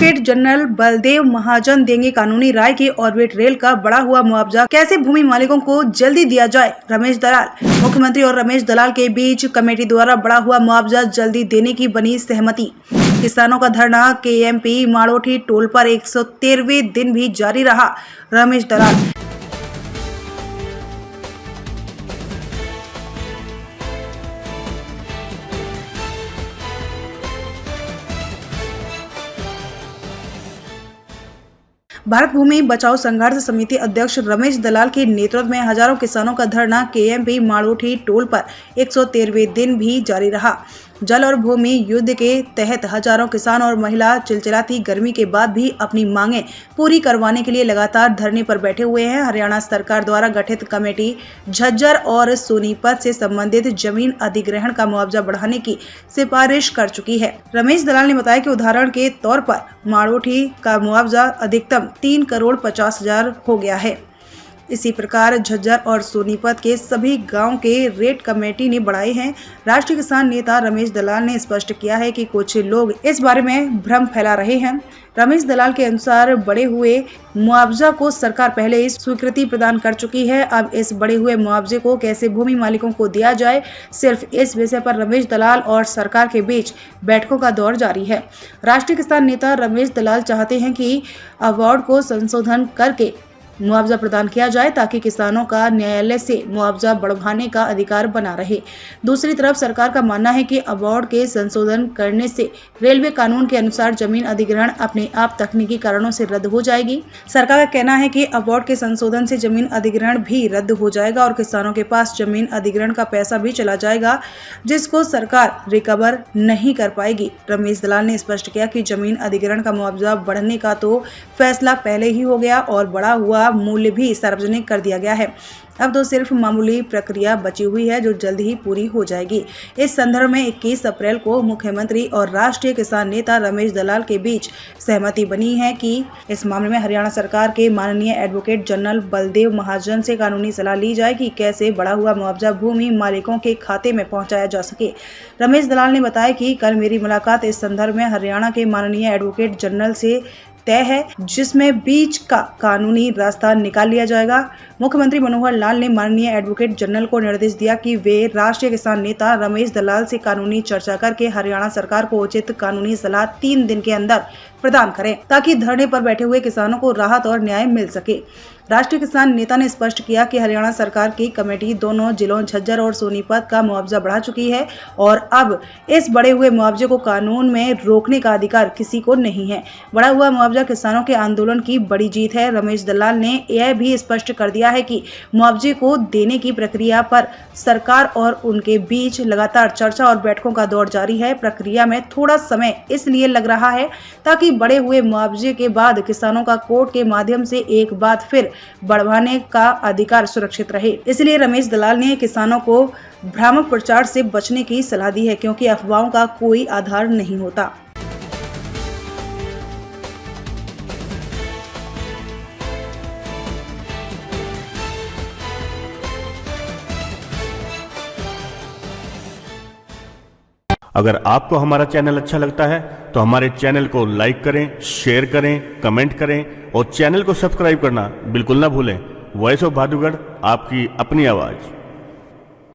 Advocate general Baldev महाजन देंगे कानूनी राय की ऑर्बिट रेल का बढ़ा हुआ मुआवजा कैसे भूमि मालिकों को जल्दी दिया जाए। रमेश दलाल। मुख्यमंत्री और रमेश दलाल के बीच कमेटी द्वारा बढ़ा हुआ मुआवजा जल्दी देने की बनी सहमति। किसानों का धरना केएमपी माड़ोठी टोल पर 113वें दिन भी जारी रहा। रमेश दलाल। भारत भूमि बचाओ संघर्ष समिति अध्यक्ष रमेश दलाल के नेतृत्व में हजारों किसानों का धरना केएमपी माड़ोठी टोल पर 113वें दिन भी जारी रहा। जल और भूमि युद्ध के तहत हजारों किसान और महिला चिलचिलाती गर्मी के बाद भी अपनी मांगें पूरी करवाने के लिए लगातार धरने पर बैठे हुए हैं। हरियाणा सरकार द्वारा गठित कमेटी झज्जर और सोनीपत से संबंधित जमीन अधिग्रहण का मुआवजा बढ़ाने की सिफारिश कर चुकी है। रमेश दलाल ने बताया कि उदाहरण के तौर पर माड़ोठी का मुआवजा अधिकतम 3,50,00,000 हो गया है। इसी प्रकार झज्जर और सोनीपत के सभी गांव के रेट कमेटी ने बढ़ाए हैं। राष्ट्रीय किसान नेता रमेश दलाल ने स्पष्ट किया है कि कुछ लोग इस बारे में भ्रम फैला रहे हैं। रमेश दलाल के अनुसार बढ़े हुए मुआवजा को सरकार पहले ही स्वीकृति प्रदान कर चुकी है। अब इस बढ़े हुए मुआवजे को कैसे भूमि मालिकों को दिया जाए, सिर्फ इस विषय पर रमेश दलाल और सरकार के बीच बैठकों का दौर जारी है। राष्ट्रीय किसान नेता रमेश दलाल चाहते हैं कि अवार्ड को संशोधन करके मुआवजा प्रदान किया जाए ताकि किसानों का न्यायालय से मुआवजा बढ़वाने का अधिकार बना रहे। दूसरी तरफ सरकार का मानना है कि अवार्ड के संशोधन करने से रेलवे कानून के अनुसार जमीन अधिग्रहण अपने आप तकनीकी कारणों से रद्द हो जाएगी। सरकार का कहना है कि अवार्ड के संशोधन से जमीन अधिग्रहण भी रद्द हो जाएगा और किसानों के पास जमीन अधिग्रहण का पैसा भी चला जाएगा, जिसको सरकार रिकवर नहीं कर पाएगी। रमेश दलाल ने स्पष्ट किया कि जमीन अधिग्रहण का मुआवजा बढ़ने का तो फैसला पहले ही हो गया और बढ़ा हुआ मूल्य भी सार्वजनिक कर दिया गया है। अब तो सिर्फ मामूली प्रक्रिया बची हुई है जो जल्द ही पूरी हो जाएगी। इस संदर्भ में 21 अप्रैल को मुख्यमंत्री और राष्ट्रीय किसान नेता रमेश दलाल के बीच सहमति बनी है कि इस मामले में हरियाणा सरकार के माननीय एडवोकेट जनरल बलदेव महाजन से कानूनी सलाह ली जाए कि कैसे बढ़ा हुआ मुआवजा भूमि मालिकों के खाते में पहुंचाया जा सके। रमेश दलाल ने बताया कि कल मेरी मुलाकात इस संदर्भ में हरियाणा के माननीय एडवोकेट जनरल से तय है, जिसमें बीच का कानूनी रास्ता निकाल लिया जाएगा। मुख्यमंत्री मनोहर लाल ने माननीय एडवोकेट जनरल को निर्देश दिया कि वे राष्ट्रीय किसान नेता रमेश दलाल से कानूनी चर्चा करके हरियाणा सरकार को उचित कानूनी सलाह 3 दिन के अंदर प्रदान करें ताकि धरने पर बैठे हुए किसानों को राहत और न्याय मिल सके। राष्ट्रीय किसान नेता ने स्पष्ट किया कि हरियाणा सरकार की कमेटी दोनों जिलों झज्जर और सोनीपत का मुआवजा बढ़ा चुकी है और अब इस बढ़े हुए मुआवजे को कानून में रोकने का अधिकार किसी को नहीं है। बढ़ा हुआ मुआवजा किसानों के आंदोलन की बड़ी जीत है। रमेश दलाल ने यह भी स्पष्ट कर दिया है कि मुआवजे को देने की प्रक्रिया पर सरकार और उनके बीच लगातार चर्चा और बैठकों का दौर जारी है। प्रक्रिया में थोड़ा समय इसलिए लग रहा है ताकि बढ़े हुए मुआवजे के बाद किसानों का कोर्ट के माध्यम से एक बार फिर बढ़वाने का अधिकार सुरक्षित रहे। इसलिए रमेश दलाल ने किसानों को भ्रामक प्रचार से बचने की सलाह दी है, क्योंकि अफवाहों का कोई आधार नहीं होता। अगर आपको हमारा चैनल अच्छा लगता है तो हमारे चैनल को लाइक करें, शेयर करें, कमेंट करें और चैनल को सब्सक्राइब करना बिल्कुल ना भूलें। वॉइस ऑफ भादुगढ़, आपकी अपनी आवाज़।